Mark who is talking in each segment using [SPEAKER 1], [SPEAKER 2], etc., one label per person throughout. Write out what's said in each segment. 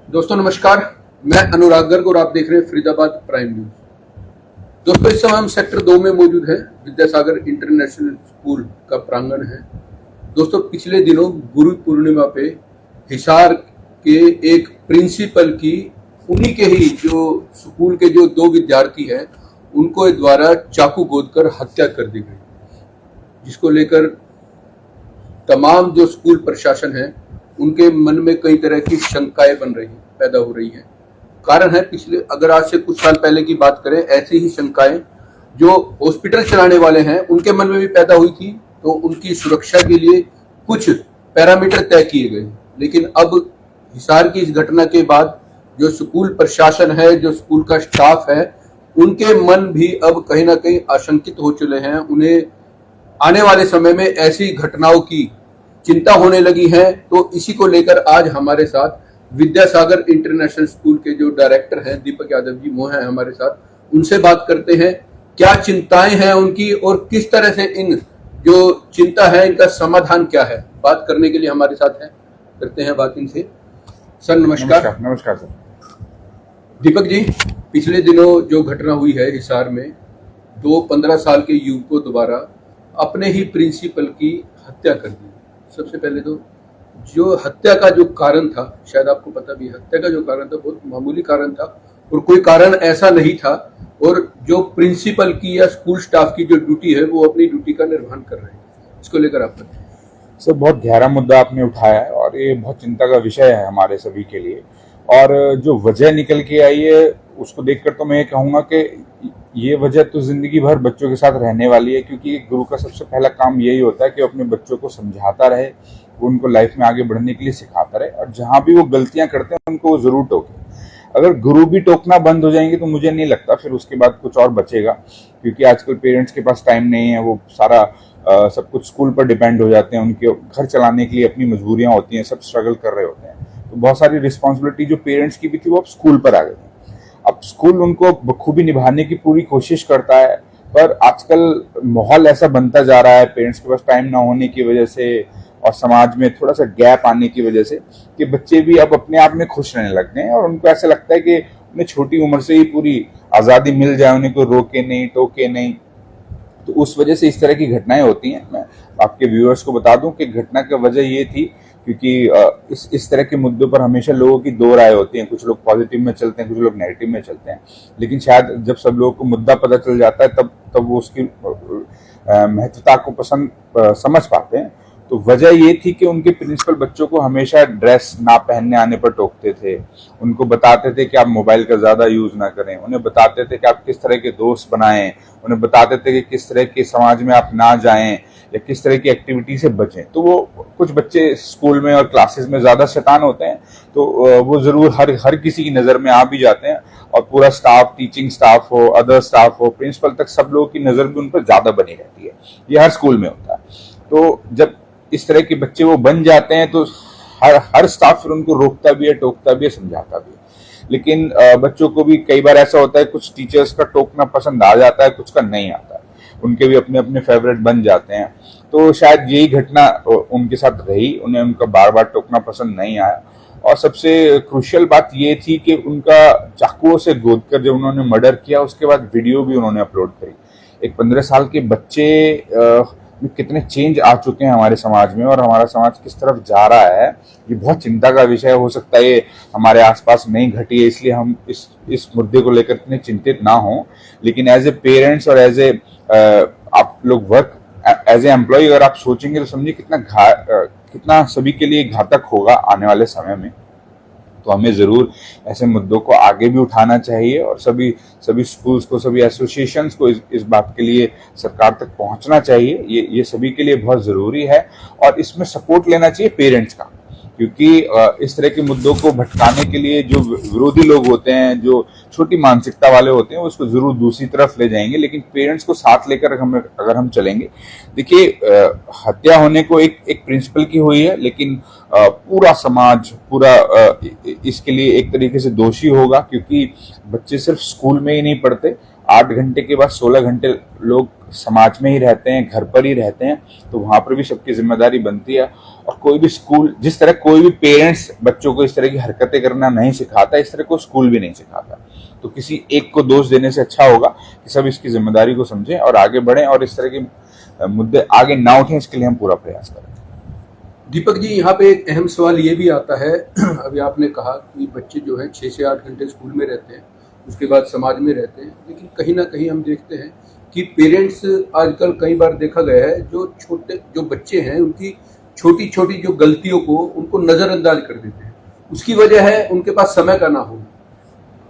[SPEAKER 1] दोस्तों नमस्कार। मैं अनुराग गर्ग और आप देख रहे हैं फरीदाबाद प्राइम न्यूज। दोस्तों इस समय हम सेक्टर 2 में मौजूद हैं। विद्यासागर इंटरनेशनल स्कूल का प्रांगण है। दोस्तों पिछले दिनों गुरु पूर्णिमा पे हिसार के एक प्रिंसिपल की उन्हीं के ही जो स्कूल के जो 2 विद्यार्थी हैं उनको द्वारा चाकू गोदकर हत्या कर दी गई, जिसको लेकर तमाम जो स्कूल प्रशासन है उनके मन में कई तरह की शंकाएं पैदा हो रही हैं। कारण है पिछले अगर आज से कुछ साल पहले की बात करें, ऐसी ही शंकाएं जो हॉस्पिटल चलाने वाले हैं उनके मन में भी पैदा हुई थी, तो उनकी सुरक्षा के लिए कुछ पैरामीटर तय किए गए। लेकिन अब हिसार की इस घटना के बाद जो स्कूल प्रशासन है, जो स्कूल का स्टाफ है, उनके मन भी अब कहीं ना कहीं आशंकित हो चले हैं। उन्हें आने वाले समय में ऐसी घटनाओं की चिंता होने लगी है। तो इसी को लेकर आज हमारे साथ विद्यासागर इंटरनेशनल स्कूल के जो डायरेक्टर हैं दीपक यादव जी, वो हैं हमारे साथ। उनसे बात करते हैं क्या चिंताएं हैं उनकी और किस तरह से इन जो चिंता है इनका समाधान क्या है। बात करने के लिए हमारे साथ हैं, करते हैं बात इनसे। सर नमस्कार।
[SPEAKER 2] नमस्कार सर।
[SPEAKER 1] दीपक जी, पिछले दिनों जो घटना हुई है हिसार में, 2 15 साल के युवकों द्वारा अपने ही प्रिंसिपल की हत्या कर दी। सबसे पहले तो जो हत्या का जो कारण था, शायद आपको पता भी, हत्या का जो कारण था बहुत मामूली कारण था और कोई कारण ऐसा नहीं था। और जो प्रिंसिपल की या स्कूल स्टाफ की जो ड्यूटी है वो अपनी ड्यूटी का निर्वहन कर रहे हैं। इसको लेकर आप बताएं।
[SPEAKER 2] सर बहुत गहरा मुद्दा आपने उठाया है और ये बहुत चिंता का विषय है हमारे सभी के लिए। और जो वजह निकल के आई है उसको देखकर तो मैं ये कहूँगा कि ये वजह तो जिंदगी भर बच्चों के साथ रहने वाली है, क्योंकि एक गुरु का सबसे पहला काम यही होता है कि वो अपने बच्चों को समझाता रहे, वो उनको लाइफ में आगे बढ़ने के लिए सिखाता रहे, और जहाँ भी वो गलतियां करते हैं उनको वो जरूर टोके। अगर गुरु भी टोकना बंद हो जाएंगे तो मुझे नहीं लगता फिर उसके बाद कुछ और बचेगा, क्योंकि आजकल पेरेंट्स के पास टाइम नहीं है, वो सारा सब कुछ स्कूल पर डिपेंड हो जाते हैं, उनके घर चलाने के लिए अपनी मजबूरियां होती हैं, सब स्ट्रगल कर रहे होते हैं। तो बहुत सारी रिस्पॉन्सिबिलिटी जो पेरेंट्स की भी थी वो अब स्कूल पर आ गई। अब स्कूल उनको बखूबी निभाने की पूरी कोशिश करता है, पर आजकल माहौल ऐसा बनता जा रहा है पेरेंट्स के पास टाइम ना होने की वजह से और समाज में थोड़ा सा गैप आने की वजह से कि बच्चे भी अब अपने आप में खुश रहने लगते हैं और उनको ऐसा लगता है कि उन्हें छोटी उम्र से ही पूरी आज़ादी मिल जाए, उन्हें कोई रोके नहीं टोके नहीं। तो उस वजह से इस तरह की घटनाएं होती हैं। मैं आपके व्यूअर्स को बता दूं कि घटना की वजह ये थी क्योंकि इस तरह के मुद्दों पर हमेशा लोगों की 2 राय होती हैं, कुछ लोग पॉजिटिव में चलते हैं, कुछ लोग नेगेटिव में चलते हैं। लेकिन शायद जब सब लोगों को मुद्दा पता चल जाता है तब वो उसकी महत्वता को समझ पाते हैं। तो वजह ये थी कि उनके प्रिंसिपल बच्चों को हमेशा ड्रेस ना पहनने आने पर टोकते थे, उनको बताते थे कि आप मोबाइल का ज़्यादा यूज़ ना करें, उन्हें बताते थे कि आप किस तरह के दोस्त बनाएं, उन्हें बताते थे कि किस तरह के समाज में आप ना जाएं या किस तरह की एक्टिविटी से बचें। तो वो कुछ बच्चे स्कूल में और क्लासेस में ज़्यादा शैतान होते हैं, तो वो ज़रूर हर किसी की नज़र में आ भी जाते हैं, और पूरा स्टाफ, टीचिंग स्टाफ हो, अदर स्टाफ हो, प्रिंसिपल तक, सब लोगों की नज़र भी उन पर ज़्यादा बनी रहती है। ये हर स्कूल में होता है। तो जब इस तरह के बच्चे वो बन जाते हैं तो हर स्टाफ फिर उनको रोकता भी है, टोकता भी है, समझाता भी है। लेकिन बच्चों को भी कई बार ऐसा होता है, कुछ टीचर्स का टोकना पसंद आ जाता है, कुछ का नहीं आता है, उनके भी अपने अपने फेवरेट बन जाते हैं। तो शायद यही घटना उनके साथ रही, उन्हें उनका बार बार टोकना पसंद नहीं आया। और सबसे क्रूशियल बात ये थी कि उनका चाकुओं से गोद कर जब उन्होंने मर्डर किया उसके बाद वीडियो भी उन्होंने अपलोड करी। एक 15 साल के बच्चे में कितने चेंज आ चुके हैं हमारे समाज में और हमारा समाज किस तरफ जा रहा है, ये बहुत चिंता का विषय। हो सकता है ये हमारे आसपास नहीं घटी है, इसलिए हम इस मुद्दे को लेकर इतने चिंतित ना हो। लेकिन एज ए पेरेंट्स और एज ए आप लोग वर्क एज ए एम्प्लॉय अगर आप सोचेंगे तो समझिए कितना सभी के लिए घातक होगा आने वाले समय में। तो हमें जरूर ऐसे मुद्दों को आगे भी उठाना चाहिए और सभी स्कूल्स को, सभी एसोसिएशंस को इस बात के लिए सरकार तक पहुंचना चाहिए। ये सभी के लिए बहुत ज़रूरी है और इसमें सपोर्ट लेना चाहिए पेरेंट्स का, क्योंकि इस तरह के मुद्दों को भटकाने के लिए जो विरोधी लोग होते हैं, जो छोटी मानसिकता वाले होते हैं, वो उसको जरूर दूसरी तरफ ले जाएंगे। लेकिन पेरेंट्स को साथ लेकर अगर हम चलेंगे, देखिए हत्या होने को एक प्रिंसिपल की हुई है, लेकिन पूरा समाज इसके लिए एक तरीके से दोषी होगा, क्योंकि बच्चे सिर्फ स्कूल में ही नहीं पढ़ते, 8 घंटे के बाद 16 घंटे लोग समाज में ही रहते हैं, घर पर ही रहते हैं, तो वहां पर भी सबकी जिम्मेदारी बनती है। और कोई भी स्कूल, जिस तरह कोई भी पेरेंट्स बच्चों को इस तरह की हरकतें करना नहीं सिखाता, इस तरह को स्कूल भी नहीं सिखाता। तो किसी एक को दोष देने से अच्छा होगा कि सब इसकी जिम्मेदारी को समझें और आगे बढ़ें और इस तरह के मुद्दे आगे ना उठें, इसके लिए हम पूरा प्रयास करें।
[SPEAKER 1] दीपक जी, यहाँ पे एक अहम सवाल ये भी आता है, अभी आपने कहा कि बच्चे जो है 6 से 8 घंटे स्कूल में रहते हैं, उसके बाद समाज में रहते हैं, लेकिन कहीं ना कहीं हम देखते हैं कि पेरेंट्स आजकल कई बार देखा गया है जो बच्चे हैं उनकी छोटी छोटी जो गलतियों को उनको नज़रअंदाज कर देते हैं। उसकी वजह है उनके पास समय का ना होना।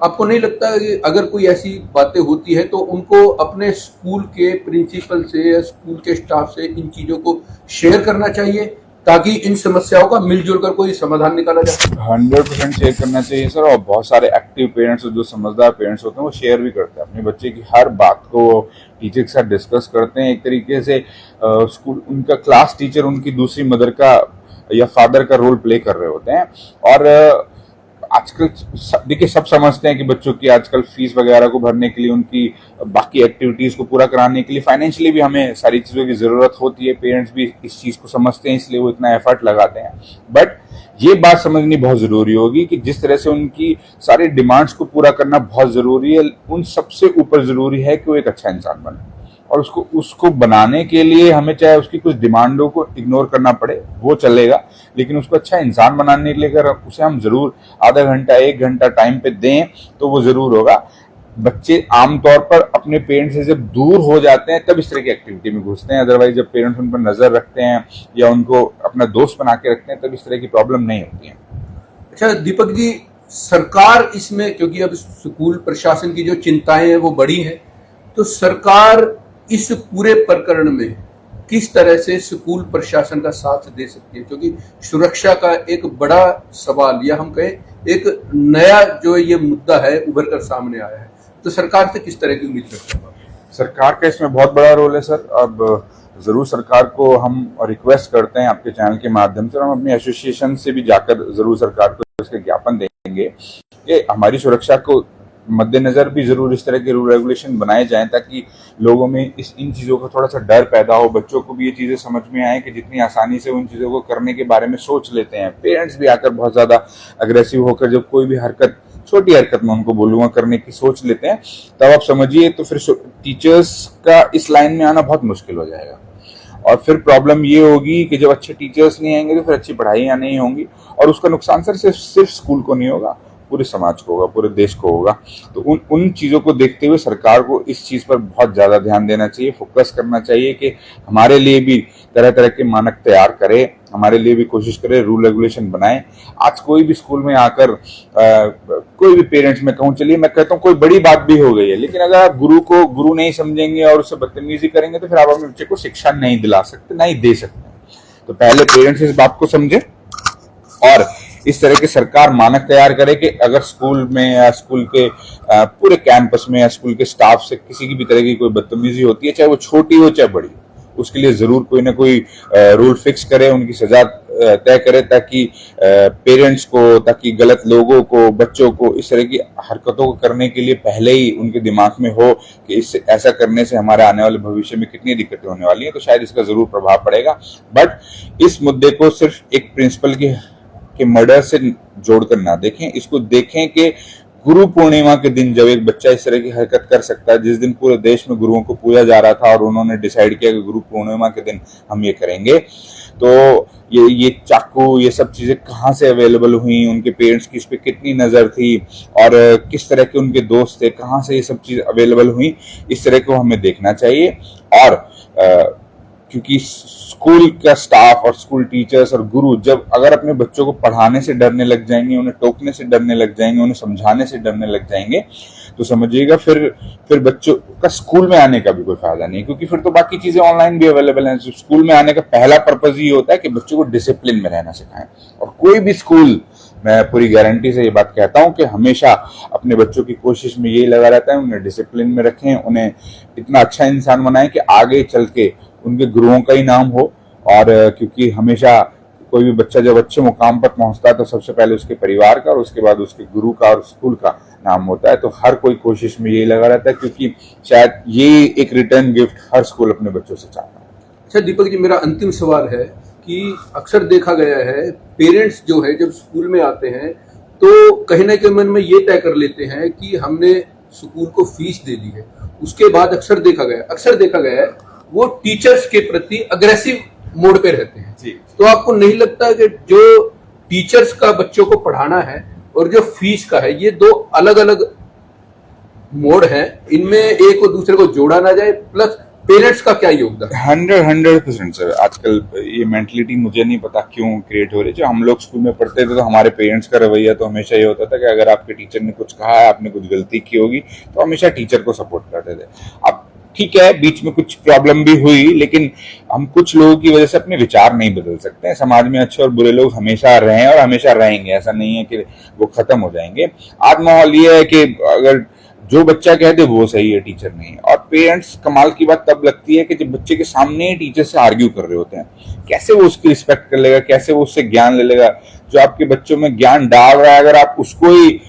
[SPEAKER 1] आपको नहीं लगता कि अगर कोई ऐसी बातें होती है तो उनको अपने स्कूल के प्रिंसिपल से या स्कूल के स्टाफ से इन चीज़ों को शेयर करना चाहिए ताकि इन समस्याओं का मिलजुल कर कोई समाधान निकाला जाए?
[SPEAKER 2] 100% शेयर करना चाहिए सर। और बहुत सारे एक्टिव पेरेंट्स, जो समझदार पेरेंट्स होते हैं, वो शेयर भी करते हैं अपने बच्चे की हर बात को टीचर के साथ डिस्कस करते हैं। एक तरीके से स्कूल उनका क्लास टीचर उनकी दूसरी मदर का या फादर का रोल प्ले कर रहे होते हैं। और आजकल देखिए, सब समझते हैं कि बच्चों की आजकल फीस वगैरह को भरने के लिए, उनकी बाकी एक्टिविटीज को पूरा कराने के लिए फाइनेंशियली भी हमें सारी चीज़ों की ज़रूरत होती है। पेरेंट्स भी इस चीज़ को समझते हैं, इसलिए वो इतना एफर्ट लगाते हैं। बट ये बात समझनी बहुत ज़रूरी होगी कि जिस तरह से उनकी सारी डिमांड्स को पूरा करना बहुत ज़रूरी है, उन सबसे ऊपर ज़रूरी है कि वो एक अच्छा इंसान बने। और उसको बनाने के लिए हमें चाहे उसकी कुछ डिमांडों को इग्नोर करना पड़े, वो चलेगा, लेकिन उसको अच्छा इंसान बनाने के लिए अगर उसे हम जरूर आधा घंटा 1 घंटा टाइम पे दें तो वो जरूर होगा। बच्चे आमतौर पर अपने पेरेंट्स से जब दूर हो जाते हैं तब इस तरह की एक्टिविटी में घुसते हैं। अदरवाइज जब पेरेंट्स उन पर नजर रखते हैं या उनको अपना दोस्त बना के रखते हैं तब इस तरह की प्रॉब्लम नहीं होती है।
[SPEAKER 1] अच्छा दीपक जी, सरकार इसमें, क्योंकि अब स्कूल प्रशासन की जो चिंताएं हैं वो बड़ी हैं, तो सरकार इस पूरे प्रकरण में किस तरह से स्कूल प्रशासन का साथ दे सकती है? क्योंकि सुरक्षा का एक बड़ा सवाल, या हम कहें एक नया जो ये मुद्दा है उभर कर सामने आया है, तो सरकार से किस तरह की उम्मीद करते हैं?
[SPEAKER 2] सरकार का इसमें बहुत बड़ा रोल है सर। अब जरूर सरकार को हम रिक्वेस्ट करते हैं आपके चैनल के माध्यम से, और हम अपनी एसोसिएशन से भी जाकर जरूर सरकार को इसके ज्ञापन देंगे कि हमारी सुरक्षा को मद्देनजर भी जरूर इस तरह के रूल रेगुलेशन बनाए जाएं ताकि लोगों में इन चीज़ों का थोड़ा सा डर पैदा हो, बच्चों को भी ये चीज़ें समझ में आए कि जितनी आसानी से उन चीज़ों को करने के बारे में सोच लेते हैं। पेरेंट्स भी आकर बहुत ज़्यादा अग्रेसिव होकर जब कोई भी हरकत, छोटी हरकत में उनको बोलूँगा, करने की सोच लेते हैं, तब आप समझिए तो फिर टीचर्स का इस लाइन में आना बहुत मुश्किल हो जाएगा। और फिर प्रॉब्लम ये होगी कि जब अच्छे टीचर्स नहीं आएंगे तो फिर अच्छी पढ़ाइयाँ नहीं होंगी, और उसका नुकसान सर सिर्फ स्कूल को नहीं होगा, पूरे समाज को होगा, पूरे देश को होगा। तो उन चीज़ों को देखते हुए सरकार को इस चीज़ पर बहुत ज़्यादा ध्यान देना चाहिए, फोकस करना चाहिए कि हमारे लिए भी तरह तरह के मानक तैयार करे, हमारे लिए भी कोशिश करे, रूल रेगुलेशन बनाए। आज कोई भी स्कूल में आकर कोई भी पेरेंट्स, मैं कहूँ, चलिए मैं कहता हूँ कोई बड़ी बात भी हो गई है, लेकिन अगर आप गुरु को गुरु नहीं समझेंगे और उससे बदतमीजी करेंगे तो फिर आप अपने बच्चे को शिक्षा नहीं दिला सकते, नहीं दे सकते। तो पहले पेरेंट्स इस बात को समझे और इस तरह के सरकार मानक तैयार करे कि अगर स्कूल में या स्कूल के पूरे कैंपस में या स्कूल के स्टाफ से किसी की भी तरह की कोई बदतमीजी होती है, चाहे वो छोटी हो चाहे बड़ी, उसके लिए जरूर कोई ना कोई रूल फिक्स करे, उनकी सजा तय करे, ताकि पेरेंट्स को, ताकि गलत लोगों को, बच्चों को इस तरह की हरकतों को करने के लिए पहले ही उनके दिमाग में हो कि इससे ऐसा करने से हमारे आने वाले भविष्य में कितनी दिक्कतें होने वाली हैं। तो शायद इसका जरूर प्रभाव पड़ेगा। बट इस मुद्दे को सिर्फ एक प्रिंसिपल के मर्डर से जोड़कर ना देखें, इसको देखें कि गुरु पूर्णिमा के दिन जब एक बच्चा इस तरह की हरकत कर सकता है, जिस दिन पूरे देश में गुरुओं को पूजा जा रहा था और उन्होंने डिसाइड किया कि गुरु पूर्णिमा के दिन हम ये करेंगे, तो ये चाकू, ये सब चीजें कहाँ से अवेलेबल हुई, उनके पेरेंट्स की इस पे कितनी नजर थी और किस तरह के उनके दोस्त थे, कहाँ से ये सब चीज अवेलेबल हुई, इस तरह को हमें देखना चाहिए। और क्योंकि स्कूल का स्टाफ और स्कूल टीचर्स और गुरु जब अगर अपने बच्चों को पढ़ाने से डरने लग जाएंगे, उन्हें टोकने से डरने लग जाएंगे, उन्हें समझाने से डरने लग जाएंगे, तो समझिएगा फिर बच्चों का स्कूल में आने का भी कोई फायदा नहीं, क्योंकि फिर तो बाकी चीजें ऑनलाइन भी अवेलेबल हैं। स्कूल में आने का पहला पर्पज ये होता है कि बच्चों को डिसिप्लिन में रहना सिखाएं। और कोई भी स्कूल, मैं पूरी गारंटी से ये बात कहता हूं कि हमेशा अपने बच्चों की कोशिश में यही लगा रहता है, उन्हें डिसिप्लिन में रखें, उन्हें इतना अच्छा इंसान बनाएं कि आगे चल के उनके गुरुओं का ही नाम हो। और क्योंकि हमेशा कोई भी बच्चा जब अच्छे मुकाम पर पहुंचता है तो सबसे पहले उसके परिवार का और उसके बाद उसके गुरु का और स्कूल का नाम होता है। तो हर कोई कोशिश में यही लगा रहता है, क्योंकि शायद ये एक रिटर्न गिफ्ट हर स्कूल अपने बच्चों से चाहता है।
[SPEAKER 1] अच्छा दीपक जी, मेरा अंतिम सवाल है कि अक्सर देखा गया है पेरेंट्स जो है जब स्कूल में आते हैं तो कहीं ना कहीं मन में ये तय कर लेते हैं कि हमने स्कूल को फीस दे दी है, उसके बाद अक्सर देखा गया है वो टीचर्स के प्रति अग्रेसिव मोड पे रहते हैं।
[SPEAKER 2] जी।
[SPEAKER 1] तो आपको नहीं लगता कि जो टीचर्स का बच्चों को पढ़ाना है और जो फीस का है, ये दो अलग अलग मोड हैं, इनमें एक और दूसरे को जोड़ा ना जाए, प्लस पेरेंट्स का क्या योगदान?
[SPEAKER 2] 100% सर। आजकल ये मेंटलिटी मुझे नहीं पता क्यों क्रिएट हो रही है। जो हम लोग स्कूल में पढ़ते थे तो हमारे पेरेंट्स का रवैया तो हमेशा ये होता था कि अगर आपके टीचर ने कुछ कहा है, आपने कुछ गलती की होगी, तो हमेशा टीचर को सपोर्ट करते थे। अब ठीक है, बीच में कुछ प्रॉब्लम भी हुई, लेकिन हम कुछ लोगों की वजह से अपने विचार नहीं बदल सकते हैं। समाज में अच्छे और बुरे लोग हमेशा रहे और हमेशा रहेंगे, ऐसा नहीं है कि वो खत्म हो जाएंगे। आज माहौल ये है कि अगर जो बच्चा कह दे वो सही है, टीचर नहीं है। और पेरेंट्स, कमाल की बात तब लगती है कि जब बच्चे के सामने टीचर से आर्ग्यू कर रहे होते हैं। कैसे वो उसकी रिस्पेक्ट कर लेगा, कैसे वो उससे ज्ञान ले लेगा? जो आपके बच्चों में ज्ञान डाल रहा है, अगर आप उसको ही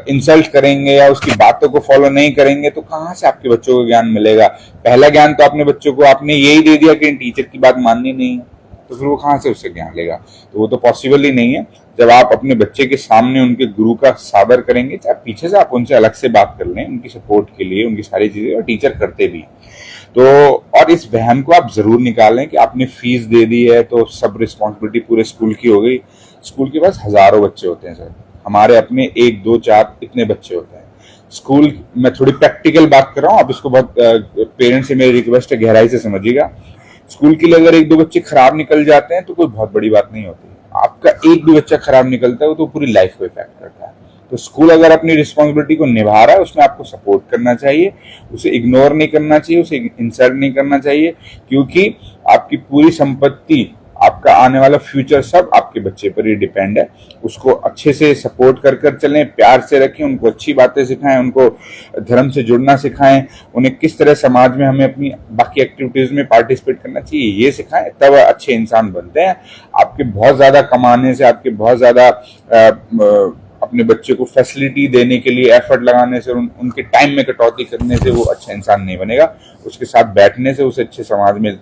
[SPEAKER 2] इंसल्ट करेंगे या उसकी बातों को फॉलो नहीं करेंगे तो कहाँ से आपके बच्चों को ज्ञान मिलेगा? पहला ज्ञान तो अपने बच्चों को आपने यही दे दिया कि टीचर की बात माननी नहीं है, तो फिर वो कहाँ से उससे ज्ञान लेगा? तो वो तो पॉसिबल ही नहीं है। जब आप अपने बच्चे के सामने उनके गुरु का सादर करेंगे, चाहे पीछे से आप उनसे अलग से बात कर लें उनकी सपोर्ट के लिए, उनकी सारी चीजें, और टीचर करते भी। तो और इस वहम को आप जरूर निकालें कि आपने फीस दे दी है तो सब रिस्पॉन्सिबिलिटी पूरे स्कूल की हो गई। स्कूल के पास हजारों बच्चे होते हैं सर, हमारे अपने 1 2 4 इतने बच्चे होते हैं। स्कूल में थोड़ी प्रैक्टिकल बात कर रहा हूँ, आप इसको बहुत पेरेंट्स से मेरी रिक्वेस्ट है, गहराई से समझिएगा। स्कूल के लिए अगर 1 2 बच्चे खराब निकल जाते हैं तो कोई बहुत बड़ी बात नहीं होती। आपका 1 2 बच्चा खराब निकलता है तो पूरी लाइफ को इफेक्ट करता है। तो स्कूल अगर अपनी रिस्पॉन्सिबिलिटी को निभा रहा है, उसमें आपको सपोर्ट करना चाहिए, उसे इग्नोर नहीं करना चाहिए, उसे इंसल्ट नहीं करना चाहिए, क्योंकि आपकी पूरी संपत्ति, आपका आने वाला फ्यूचर सब आपके बच्चे पर ही डिपेंड है। उसको अच्छे से सपोर्ट कर कर चलें, प्यार से रखें, उनको अच्छी बातें सिखाएं, उनको धर्म से जुड़ना सिखाएं, उन्हें किस तरह समाज में हमें अपनी बाकी एक्टिविटीज में पार्टिसिपेट करना चाहिए ये सिखाएं, तब अच्छे इंसान बनते हैं। आपके बहुत ज्यादा कमाने से, आपके बहुत ज्यादा अपने बच्चे को फैसिलिटी देने के लिए एफर्ट लगाने से, उनके टाइम में कटौती करने से वो अच्छा इंसान नहीं बनेगा। उसके साथ बैठने से, उसे अच्छे समाज में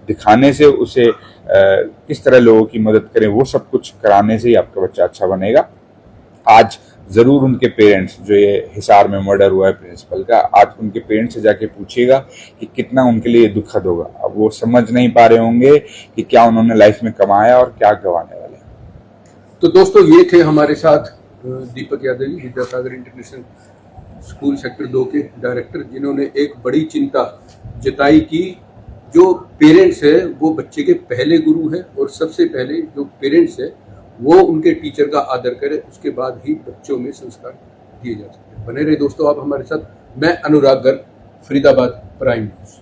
[SPEAKER 2] दिखाने से, उसे किस तरह लोगों की मदद करें, वो सब कुछ कराने से ही आपका बच्चा अच्छा बनेगा। आज जरूर उनके पेरेंट्स, जो ये हिसार में मर्डर हुआ है प्रिंसिपल का, आज उनके पेरेंट्स से जाके पूछिएगा कि कितना उनके लिए दुखद होगा। अब वो समझ नहीं पा रहे होंगे कि क्या उन्होंने लाइफ में कमाया और क्या गंवाने वाले हैं।
[SPEAKER 1] तो दोस्तों, ये थे हमारे साथ Deepak Yadav ji, Vidyasagar international school sector 2 के डायरेक्टर, जिन्होंने एक बड़ी चिंता जताई कि जो पेरेंट्स है वो बच्चे के पहले गुरु है, और सबसे पहले जो पेरेंट्स है वो उनके टीचर का आदर करे, उसके बाद ही बच्चों में संस्कार दिए जा सकते हैं। बने रहे दोस्तों आप हमारे साथ। मैं अनुराग गर्ग, फरीदाबाद प्राइम न्यूज।